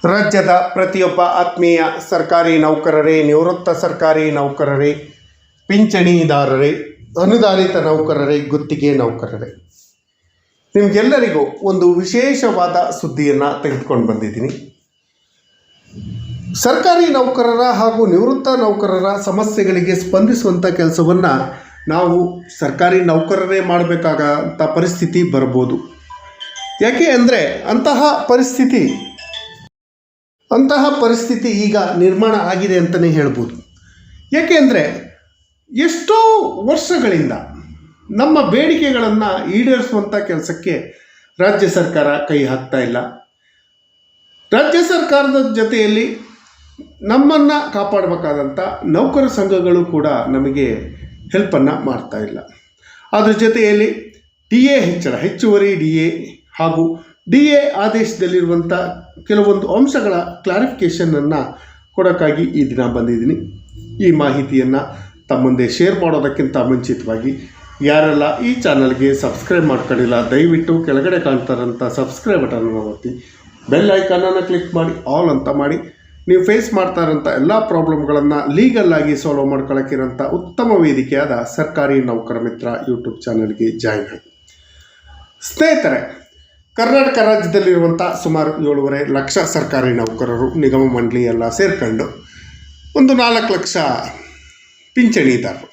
ರಾಜ್ಯದ ಪ್ರತಿಯೊಬ್ಬ ಆತ್ಮೀಯ ಸರ್ಕಾರಿ ನೌಕರರೇ, ನಿವೃತ್ತ ಸರ್ಕಾರಿ ನೌಕರರೇ, ಪಿಂಚಣಿದಾರರೇ, ಅನುದಾನಿತ ನೌಕರರೇ, ಗುತ್ತಿಗೆ ನೌಕರರೇ, ನಿಮಗೆಲ್ಲರಿಗೂ ಒಂದು ವಿಶೇಷವಾದ ಸುದ್ದಿಯನ್ನು ತೆಗೆದುಕೊಂಡು ಬಂದಿದ್ದೀನಿ. ಸರ್ಕಾರಿ ನೌಕರರ ಹಾಗೂ ನಿವೃತ್ತ ನೌಕರರ ಸಮಸ್ಯೆಗಳಿಗೆ ಸ್ಪಂದಿಸುವಂಥ ಕೆಲಸವನ್ನು ನಾವು ಸರ್ಕಾರಿ ನೌಕರರೇ ಮಾಡಬೇಕಾದಂಥ ಪರಿಸ್ಥಿತಿ ಬರ್ಬೋದು. ಯಾಕೆ ಅಂದರೆ ಅಂತಹ ಪರಿಸ್ಥಿತಿ ಈಗ ನಿರ್ಮಾಣ ಆಗಿದೆ ಅಂತಲೇ ಹೇಳ್ಬೋದು. ಯಾಕೆ ಅಂದರೆ ಎಷ್ಟೋ ವರ್ಷಗಳಿಂದ ನಮ್ಮ ಬೇಡಿಕೆಗಳನ್ನು ಈಡೇರಿಸುವಂಥ ಕೆಲಸಕ್ಕೆ ರಾಜ್ಯ ಸರ್ಕಾರ ಕೈ ಹಾಕ್ತಾ ಇಲ್ಲ. ರಾಜ್ಯ ಸರ್ಕಾರದ ಜೊತೆಯಲ್ಲಿ ನಮ್ಮನ್ನು ಕಾಪಾಡಬೇಕಾದಂಥ ನೌಕರ ಸಂಘಗಳು ಕೂಡ ನಮಗೆ ಹೆಲ್ಪನ್ನು ಮಾಡ್ತಾ ಇಲ್ಲ. ಅದ್ರ ಜೊತೆಯಲ್ಲಿ DA ಹೆಚ್ಚಳ, ಹೆಚ್ಚುವರಿ DA ಹಾಗೂ DA ಆದೇಶದಲ್ಲಿರುವಂಥ ಕೆಲವೊಂದು ಅಂಶಗಳ ಕ್ಲಾರಿಫಿಕೇಷನನ್ನು ಕೊಡೋಕ್ಕಾಗಿ ಈ ದಿನ ಬಂದಿದ್ದೀನಿ. ಈ ಮಾಹಿತಿಯನ್ನು ತಮ್ಮ ಮುಂದೆ ಶೇರ್ ಮಾಡೋದಕ್ಕಿಂತ ಮುಂಚಿತವಾಗಿ ಯಾರೆಲ್ಲ ಈ ಚಾನಲ್ಗೆ ಸಬ್ಸ್ಕ್ರೈಬ್ ಮಾಡ್ಕೊಂಡಿಲ್ಲ, ದಯವಿಟ್ಟು ಕೆಳಗಡೆ ಕಾಣ್ತಾರಂಥ ಸಬ್ಸ್ಕ್ರೈಬ್ ಬಟನ್ನ ಒತ್ತಿ, ಬೆಲ್ ಐಕಾನನ್ನು ಕ್ಲಿಕ್ ಮಾಡಿ ಆಲ್ ಅಂತ ಮಾಡಿ ನೀವು ಫೇಸ್ ಮಾಡ್ತಾ ಇರೋಂಥ ಎಲ್ಲ ಪ್ರಾಬ್ಲಮ್ಗಳನ್ನು ಲೀಗಲ್ಲಾಗಿ ಸಾಲ್ವ್ ಮಾಡ್ಕೊಳ್ಳೋಕ್ಕಿರೋಂಥ ಉತ್ತಮ ವೇದಿಕೆಯಾದ ಸರ್ಕಾರಿ ನೌಕರ ಮಿತ್ರ ಯೂಟ್ಯೂಬ್ ಚಾನಲ್ಗೆ ಜಾಯ್ನ್ ಆಗಿ. ಸ್ನೇಹಿತರೆ, ಕರ್ನಾಟಕ ರಾಜ್ಯದಲ್ಲಿರುವಂಥ ಸುಮಾರು 7.5 ಲಕ್ಷ ಸರ್ಕಾರಿ ನೌಕರರು, ನಿಗಮ ಮಂಡಳಿ ಎಲ್ಲ ಸೇರ್ಕೊಂಡು ಒಂದು 4 ಲಕ್ಷ ಪಿಂಚಣಿದಾರರು,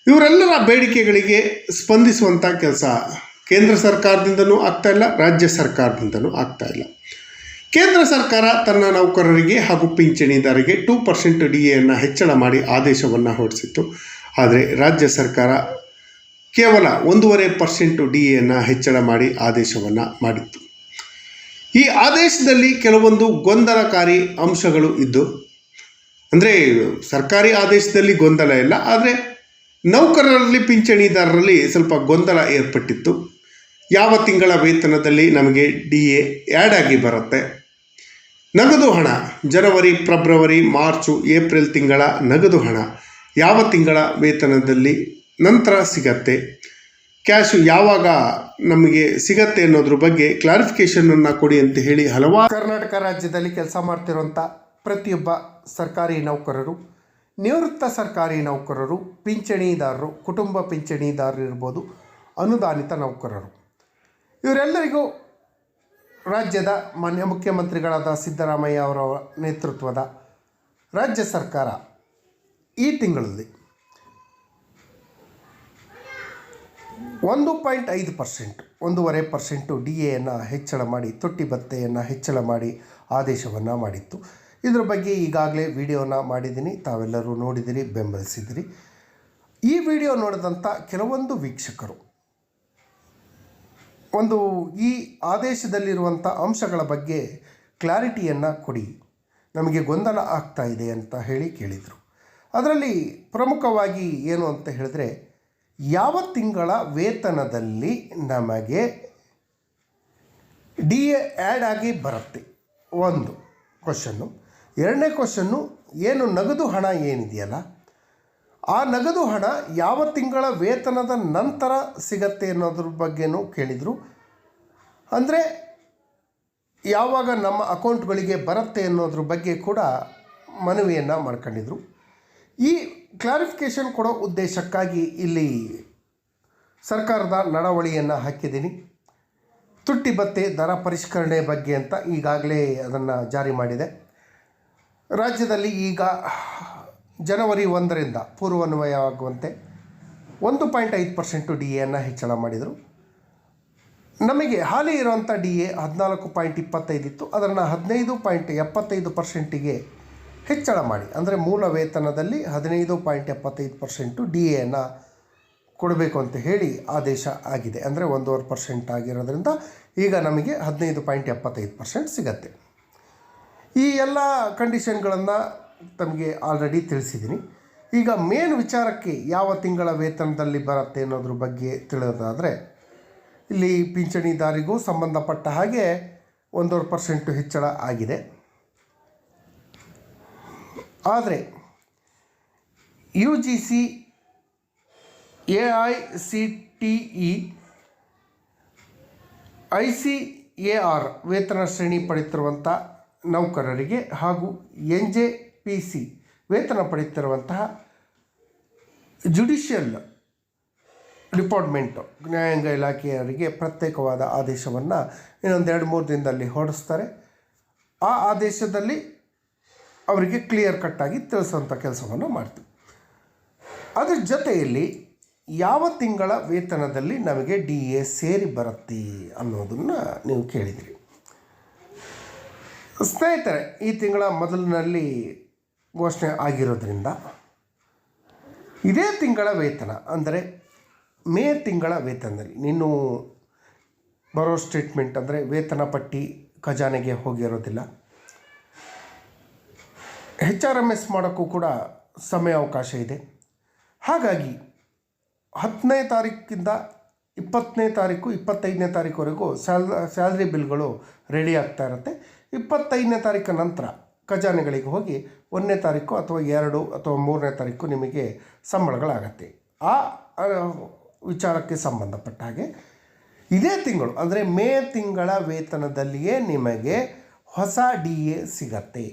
ಇವರೆಲ್ಲರ ಬೇಡಿಕೆಗಳಿಗೆ ಸ್ಪಂದಿಸುವಂಥ ಕೆಲಸ ಕೇಂದ್ರ ಸರ್ಕಾರದಿಂದನೂ ಆಗ್ತಾಯಿಲ್ಲ, ರಾಜ್ಯ ಸರ್ಕಾರದಿಂದನೂ ಆಗ್ತಾಯಿಲ್ಲ. ಕೇಂದ್ರ ಸರ್ಕಾರ ತನ್ನ ನೌಕರರಿಗೆ ಹಾಗೂ ಪಿಂಚಣಿದಾರರಿಗೆ 2% DAಯನ್ನು ಹೆಚ್ಚಳ ಮಾಡಿ ಆದೇಶವನ್ನು ಹೊರಡಿಸಿತ್ತು. ಆದರೆ ರಾಜ್ಯ ಸರ್ಕಾರ ಕೇವಲ 1.5% DAಯನ್ನು ಹೆಚ್ಚಳ ಮಾಡಿ ಆದೇಶವನ್ನು ಮಾಡಿತ್ತು. ಈ ಆದೇಶದಲ್ಲಿ ಕೆಲವೊಂದು ಗೊಂದಲಕಾರಿ ಅಂಶಗಳು ಇದ್ದು, ಅಂದರೆ ಸರ್ಕಾರಿ ಆದೇಶದಲ್ಲಿ ಗೊಂದಲ ಇಲ್ಲ, ಆದರೆ ನೌಕರರಲ್ಲಿ ಪಿಂಚಣಿದಾರರಲ್ಲಿ ಸ್ವಲ್ಪ ಗೊಂದಲ ಏರ್ಪಟ್ಟಿತ್ತು. ಯಾವ ತಿಂಗಳ ವೇತನದಲ್ಲಿ ನಮಗೆ DA ಆ್ಯಡ್ ಆಗಿ ಬರುತ್ತೆ, ನಗದು ಹಣ ಜನವರಿ, ಫೆಬ್ರವರಿ, ಮಾರ್ಚು, ಏಪ್ರಿಲ್ ತಿಂಗಳ ನಗದು ಹಣ ಯಾವ ತಿಂಗಳ ವೇತನದಲ್ಲಿ ನಂತರ ಸಿಗತ್ತೆ, ಕ್ಯಾಶು ಯಾವಾಗ ನಮಗೆ ಸಿಗತ್ತೆ ಅನ್ನೋದ್ರ ಬಗ್ಗೆ ಕ್ಲಾರಿಫಿಕೇಷನನ್ನು ಕೊಡಿ ಅಂತ ಹೇಳಿ ಹಲವಾರು ಕರ್ನಾಟಕ ರಾಜ್ಯದಲ್ಲಿ ಕೆಲಸ ಮಾಡ್ತಿರೋಂಥ ಪ್ರತಿಯೊಬ್ಬ ಸರ್ಕಾರಿ ನೌಕರರು, ನಿವೃತ್ತ ಸರ್ಕಾರಿ ನೌಕರರು, ಪಿಂಚಣಿದಾರರು, ಕುಟುಂಬ ಪಿಂಚಣಿದಾರರು ಇರ್ಬೋದು, ಅನುದಾನಿತ ನೌಕರರು, ಇವರೆಲ್ಲರಿಗೂ ರಾಜ್ಯದ ಮಾನ್ಯ ಮುಖ್ಯಮಂತ್ರಿಗಳಾದ ಸಿದ್ದರಾಮಯ್ಯ ಅವರ ನೇತೃತ್ವದ ರಾಜ್ಯ ಸರ್ಕಾರ ಈ ತಿಂಗಳಲ್ಲಿ 1.5% DAಯನ್ನು ಹೆಚ್ಚಳ ಮಾಡಿ, ತೊಟ್ಟಿ ಭತ್ಯೆಯನ್ನು ಹೆಚ್ಚಳ ಮಾಡಿ ಆದೇಶವನ್ನು ಮಾಡಿತ್ತು. ಇದರ ಬಗ್ಗೆ ಈಗಾಗಲೇ ವಿಡಿಯೋನ ಮಾಡಿದ್ದೀನಿ, ತಾವೆಲ್ಲರೂ ನೋಡಿದಿರಿ, ಬೆಂಬಲಿಸಿದಿರಿ. ಈ ವಿಡಿಯೋ ನೋಡಿದಂಥ ಕೆಲವೊಂದು ವೀಕ್ಷಕರು ಈ ಆದೇಶದಲ್ಲಿರುವಂಥ ಅಂಶಗಳ ಬಗ್ಗೆ ಕ್ಲಾರಿಟಿಯನ್ನು ಕೊಡಿ, ನಮಗೆ ಗೊಂದಲ ಆಗ್ತಾ ಇದೆ ಅಂತ ಹೇಳಿ ಕೇಳಿದರು. ಅದರಲ್ಲಿ ಪ್ರಮುಖವಾಗಿ ಏನು ಅಂತ ಹೇಳಿದ್ರೆ, ಯಾವ ತಿಂಗಳ ವೇತನದಲ್ಲಿ ನಮಗೆ DA ಆ್ಯಡ್ ಆಗಿ ಬರುತ್ತೆ, ಒಂದು ಕ್ವಶನ್ನು. ಎರಡನೇ ಕ್ವಶನ್ನು, ಏನು ನಗದು ಹಣ ಏನಿದೆಯಲ್ಲ, ಆ ನಗದು ಹಣ ಯಾವ ತಿಂಗಳ ವೇತನದ ನಂತರ ಸಿಗತ್ತೆ ಅನ್ನೋದ್ರ ಬಗ್ಗೆನೂ ಕೇಳಿದರು. ಅಂದರೆ ಯಾವಾಗ ನಮ್ಮ ಅಕೌಂಟ್ಗಳಿಗೆ ಬರುತ್ತೆ ಅನ್ನೋದ್ರ ಬಗ್ಗೆ ಕೂಡ ಮನವಿಯನ್ನು ಮಾಡ್ಕೊಂಡಿದ್ರು. ಈ ಕ್ಲಾರಿಫಿಕೇಷನ್ ಕೊಡೋ ಉದ್ದೇಶಕ್ಕಾಗಿ ಇಲ್ಲಿ ಸರ್ಕಾರದ ನಡವಳಿಯನ್ನು ಹಾಕಿದ್ದೀನಿ. ತುಟ್ಟಿ ಭತ್ಯೆ ದರ ಪರಿಷ್ಕರಣೆ ಬಗ್ಗೆ ಅಂತ ಈಗಾಗಲೇ ಅದನ್ನು ಜಾರಿ ಮಾಡಿದೆ. ರಾಜ್ಯದಲ್ಲಿ ಈಗ ಜನವರಿ 1ರಿಂದ ಪೂರ್ವಾನ್ವಯವಾಗುವಂತೆ 1.5% DAಯನ್ನು ಹೆಚ್ಚಳ ಮಾಡಿದರು. ನಮಗೆ ಹಾಲಿ ಇರುವಂಥ DA 14.25 ಇತ್ತು, ಅದನ್ನು 15.75%ಗೆ ಹೆಚ್ಚಳ ಮಾಡಿ, ಅಂದರೆ ಮೂಲ ವೇತನದಲ್ಲಿ 15.75% DAಯನ್ನು ಕೊಡಬೇಕು ಅಂತ ಹೇಳಿ ಆದೇಶ ಆಗಿದೆ. ಅಂದರೆ 1.5% ಆಗಿರೋದ್ರಿಂದ ಈಗ ನಮಗೆ 15.75% ಸಿಗತ್ತೆ. ಈ ಎಲ್ಲ ಕಂಡೀಷನ್ಗಳನ್ನು ತಮಗೆ ಆಲ್ರೆಡಿ ತಿಳಿಸಿದ್ದೀನಿ. ಈಗ ಮೇನ್ ವಿಚಾರಕ್ಕೆ ಯಾವ ತಿಂಗಳ ವೇತನದಲ್ಲಿ ಬರುತ್ತೆ ಅನ್ನೋದ್ರ ಬಗ್ಗೆ ತಿಳಿಯೋದಾದರೆ, ಇಲ್ಲಿ ಪಿಂಚಣಿದಾರಿಗೂ ಸಂಬಂಧಪಟ್ಟ ಹಾಗೆ 1.5% ಹೆಚ್ಚಳ ಆಗಿದೆ. ಆದರೆ UGC, AICTE, ICAR ವೇತನ ಶ್ರೇಣಿ ಪಡೆಯುತ್ತಿರುವಂಥ ನೌಕರರಿಗೆ ಹಾಗೂ NJPC ವೇತನ ಪಡೆಯುತ್ತಿರುವಂತಹ ಜುಡಿಷಿಯಲ್ ಡಿಪಾರ್ಟ್ಮೆಂಟು ನ್ಯಾಯಾಂಗ ಇಲಾಖೆಯವರಿಗೆ ಪ್ರತ್ಯೇಕವಾದ ಆದೇಶವನ್ನು ಇನ್ನೊಂದು 2-3 ದಿನದಲ್ಲಿ ಹೊರಡಿಸ್ತಾರೆ. ಆ ಆದೇಶದಲ್ಲಿ ಅವರಿಗೆ ಕ್ಲಿಯರ್ ಕಟ್ಟಾಗಿ ತಿಳಿಸುವಂಥ ಕೆಲಸವನ್ನು ಮಾಡ್ತೀವಿ. ಅದ್ರ ಜೊತೆಯಲ್ಲಿ ಯಾವ ತಿಂಗಳ ವೇತನದಲ್ಲಿ ನಮಗೆ DA ಸೇರಿ ಬರುತ್ತೆ ಅನ್ನೋದನ್ನು ನೀವು ಕೇಳಿದಿರಿ. ಸ್ನೇಹಿತರೆ, ಈ ತಿಂಗಳ ಮೊದಲಿನಲ್ಲಿ ಘೋಷಣೆ ಆಗಿರೋದ್ರಿಂದ ಇದೇ ತಿಂಗಳ ವೇತನ ಅಂದರೆ ಮೇ ತಿಂಗಳ ವೇತನದಲ್ಲಿ ನೀನು ಬರೋ ಸ್ಟೇಟ್ಮೆಂಟ್ ಅಂದರೆ ವೇತನ ಪಟ್ಟಿ ಖಜಾನೆಗೆ ಹೋಗಿರೋದಿಲ್ಲ. HRMS ಮಾಡೋಕ್ಕೂ ಕೂಡ ಸಮಯಾವಕಾಶ ಇದೆ. ಹಾಗಾಗಿ 10ನೇ ತಾರೀಕಿಂದ 20ನೇ ತಾರೀಕು 25ನೇ ತಾರೀಕುವರೆಗೂ ಸ್ಯಾಲ್ರಿ ಬಿಲ್ಗಳು ರೆಡಿ ಆಗ್ತಾ ಇರುತ್ತೆ. 25ನೇ ತಾರೀಕು ನಂತರ ಖಜಾನೆಗಳಿಗೆ ಹೋಗಿ 1ನೇ ತಾರೀಕು ಅಥವಾ 2 ಅಥವಾ 3ನೇ ತಾರೀಕು ನಿಮಗೆ ಸಂಬಳಗಳಾಗತ್ತೆ. ಆ ವಿಚಾರಕ್ಕೆ ಸಂಬಂಧಪಟ್ಟ ಹಾಗೆ ಇದೇ ತಿಂಗಳು ಅಂದರೆ ಮೇ ತಿಂಗಳ ವೇತನದಲ್ಲಿಯೇ ನಿಮಗೆ ಹೊಸ DA ಸಿಗತ್ತೆ.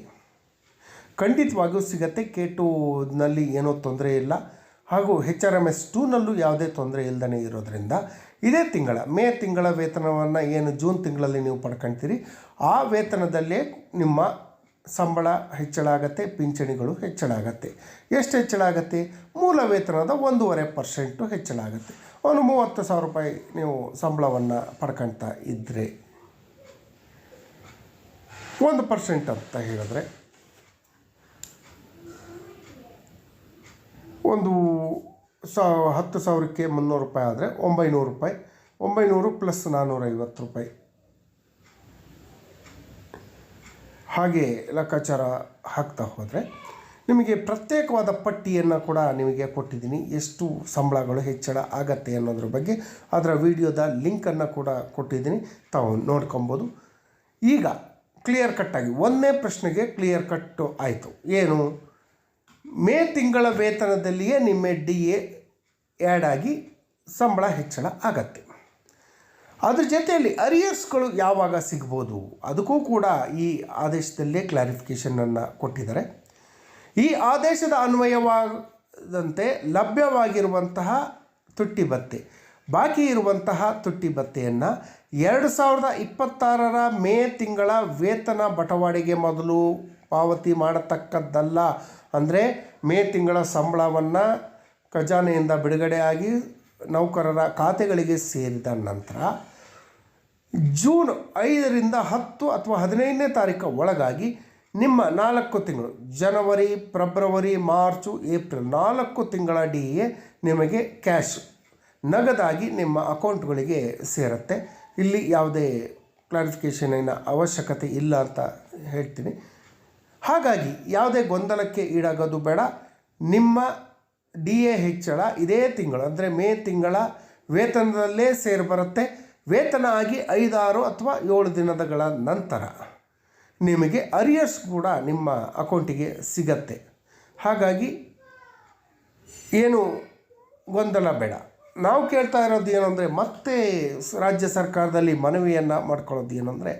ಖಂಡಿತವಾಗಿಯೂ ಸಿಗತ್ತೆ. K2ನಲ್ಲಿ ಏನೋ ತೊಂದರೆ ಇಲ್ಲ, ಹಾಗೂ HRMS 2ನಲ್ಲೂ ಯಾವುದೇ ತೊಂದರೆ ಇಲ್ಲದೇ ಇರೋದರಿಂದ ಇದೇ ತಿಂಗಳ ಮೇ ತಿಂಗಳ ವೇತನವನ್ನು ಏನು ಜೂನ್ ತಿಂಗಳಲ್ಲಿ ನೀವು ಪಡ್ಕೊಳ್ತೀರಿ ಆ ವೇತನದಲ್ಲೇ ನಿಮ್ಮ ಸಂಬಳ ಹೆಚ್ಚಳ ಆಗುತ್ತೆ, ಪಿಂಚಣಿಗಳು ಹೆಚ್ಚಳ ಆಗುತ್ತೆ. ಎಷ್ಟು ಹೆಚ್ಚಳ ಆಗುತ್ತೆ? ಮೂಲ ವೇತನದ 1.5% ಹೆಚ್ಚಳ ಆಗುತ್ತೆ. ಒಂದು 30,000 ರೂಪಾಯಿ ನೀವು ಸಂಬಳವನ್ನು ಪಡ್ಕೊಳ್ತಾ ಇದ್ದರೆ 1% ಅಂತ ಹೇಳಿದ್ರೆ ಒಂದು 10,000ಕ್ಕೆ 300 ರೂಪಾಯಿ ಆದರೆ 900 ರೂಪಾಯಿ. 900 ಪ್ಲಸ್ 450 ರೂಪಾಯಿ. ಹಾಗೆ ಲೆಕ್ಕಾಚಾರ ಹಾಕ್ತಾ ಹೋದರೆ ನಿಮಗೆ ಪ್ರತ್ಯೇಕವಾದ ಪಟ್ಟಿಯನ್ನು ಕೂಡ ನಿಮಗೆ ಕೊಟ್ಟಿದ್ದೀನಿ. ಎಷ್ಟು ಸಂಬಳಗಳು ಹೆಚ್ಚಳ ಆಗತ್ತೆ ಅನ್ನೋದ್ರ ಬಗ್ಗೆ ಅದರ ವಿಡಿಯೋದ ಲಿಂಕನ್ನು ಕೂಡ ಕೊಟ್ಟಿದ್ದೀನಿ, ತಾವು ನೋಡ್ಕೊಬೋದು. ಈಗ ಕ್ಲಿಯರ್ ಕಟ್ಟಾಗಿ 1ನೇ ಪ್ರಶ್ನೆಗೆ ಕ್ಲಿಯರ್ ಕಟ್ಟು ಆಯಿತು. ಏನು? ಮೇ ತಿಂಗಳ ವೇತನದಲ್ಲಿಯೇ ನಿಮ್ಮ DA ಆ್ಯಡ್ ಆಗಿ ಸಂಬಳ ಹೆಚ್ಚಳ ಆಗತ್ತೆ. ಅದ್ರ ಜೊತೆಯಲ್ಲಿ ಅರಿಯರ್ಸ್ಗಳು ಯಾವಾಗ ಸಿಗ್ಬೋದು ಅದಕ್ಕೂ ಕೂಡ ಈ ಆದೇಶದಲ್ಲೇ ಕ್ಲಾರಿಫಿಕೇಷನನ್ನು ಕೊಟ್ಟಿದ್ದಾರೆ. ಈ ಆದೇಶದ ಅನ್ವಯವಾದಂತೆ ಲಭ್ಯವಾಗಿರುವಂತಹ ತುಟ್ಟಿ ಭತ್ಯೆ, ಬಾಕಿ ಇರುವಂತಹ ತುಟ್ಟಿ ಭತ್ಯೆಯನ್ನು 2026ರ ಮೇ ತಿಂಗಳ ವೇತನ ಬಟವಾಡೆಗೆ ಮೊದಲು ಪಾವತಿ ಮಾಡತಕ್ಕದ್ದಲ್ಲ. ಅಂದರೆ ಮೇ ತಿಂಗಳ ಸಂಬಳವನ್ನು ಖಜಾನೆಯಿಂದ ಬಿಡುಗಡೆಯಾಗಿ ನೌಕರರ ಖಾತೆಗಳಿಗೆ ಸೇರಿದ ನಂತರ ಜೂನ್ 5ರಿಂದ 10 ಅಥವಾ 15ನೇ ತಾರೀಕು ಒಳಗಾಗಿ ನಿಮ್ಮ 4 ತಿಂಗಳು ಜನವರಿ, ಫೆಬ್ರವರಿ, ಮಾರ್ಚು, ಏಪ್ರಿಲ್ 4 ತಿಂಗಳ DA ನಿಮಗೆ ಕ್ಯಾಶ್ ನಗದಾಗಿ ನಿಮ್ಮ ಅಕೌಂಟ್ಗಳಿಗೆ ಸೇರುತ್ತೆ. ಇಲ್ಲಿ ಯಾವುದೇ ಕ್ಲಾರಿಫಿಕೇಷನಿನ ಅವಶ್ಯಕತೆ ಇಲ್ಲ ಅಂತ ಹೇಳ್ತೀನಿ. ಹಾಗಾಗಿ ಯಾವುದೇ ಗೊಂದಲಕ್ಕೆ ಈಡಾಗೋದು ಬೇಡ. ನಿಮ್ಮ DA ಹೆಚ್ಚಳ ಇದೇ ತಿಂಗಳು ಅಂದರೆ ಮೇ ತಿಂಗಳ ವೇತನದಲ್ಲೇ ಸೇರಿ ಬರುತ್ತೆ. ವೇತನ ಆಗಿ 5-6 ಅಥವಾ 7 ದಿನಗಳ ನಂತರ ನಿಮಗೆ ಅರಿಯರ್ಸ್ ಕೂಡ ನಿಮ್ಮ ಅಕೌಂಟಿಗೆ ಸಿಗತ್ತೆ. ಹಾಗಾಗಿ ಏನು ಗೊಂದಲ ಬೇಡ. ನಾವು ಕೇಳ್ತಾ ಇರೋದು ಏನಂದರೆ, ಮತ್ತೆ ರಾಜ್ಯ ಸರ್ಕಾರದಲ್ಲಿ ಮನವಿಯನ್ನು ಮಾಡ್ಕೊಳ್ಳೋದು ಏನಂದರೆ,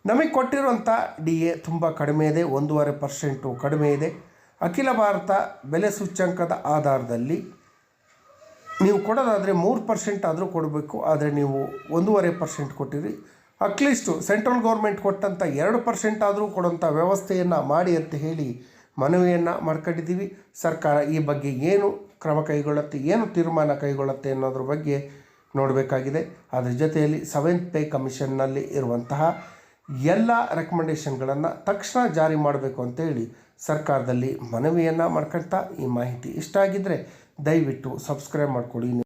ನಮಗೆ ಕೊಟ್ಟಿರುವಂಥ DA ತುಂಬ ಕಡಿಮೆ ಇದೆ, 1.5% ಕಡಿಮೆ ಇದೆ. ಅಖಿಲ ಭಾರತ ಬೆಲೆ ಸೂಚ್ಯಂಕದ ಆಧಾರದಲ್ಲಿ ನೀವು ಕೊಡೋದಾದರೆ 3% ಆದರೂ ಕೊಡಬೇಕು. ಆದರೆ ನೀವು 1.5% ಕೊಟ್ಟಿರಿ. ಅಟ್ಲೀಸ್ಟು ಸೆಂಟ್ರಲ್ ಗೌರ್ಮೆಂಟ್ ಕೊಟ್ಟಂಥ 2% ಆದರೂ ಕೊಡೋಂಥ ವ್ಯವಸ್ಥೆಯನ್ನು ಮಾಡಿ ಅಂತ ಹೇಳಿ ಮನವಿಯನ್ನು ಮಾಡ್ಕೊಂಡಿದ್ದೀವಿ. ಸರ್ಕಾರ ಈ ಬಗ್ಗೆ ಏನು ಕ್ರಮ ಕೈಗೊಳ್ಳುತ್ತೆ, ಏನು ತೀರ್ಮಾನ ಕೈಗೊಳ್ಳುತ್ತೆ ಅನ್ನೋದ್ರ ಬಗ್ಗೆ ನೋಡಬೇಕಾಗಿದೆ. ಅದರ ಜೊತೆಯಲ್ಲಿ 7th ಪೇ ಕಮಿಷನ್ನಲ್ಲಿ ಇರುವಂತಹ ಎಲ್ಲ ರೆಕಮೆಂಡೇಷನ್ಗಳನ್ನು ತಕ್ಷಣ ಜಾರಿ ಮಾಡಬೇಕು ಅಂತೇಳಿ ಸರ್ಕಾರದಲ್ಲಿ ಮನವಿಯನ್ನು ಮಾಡ್ಕೊಳ್ತಾ, ಈ ಮಾಹಿತಿ ಇಷ್ಟ ಆಗಿದ್ದರೆ ದಯವಿಟ್ಟು ಸಬ್ಸ್ಕ್ರೈಬ್ ಮಾಡಿಕೊಡಿ.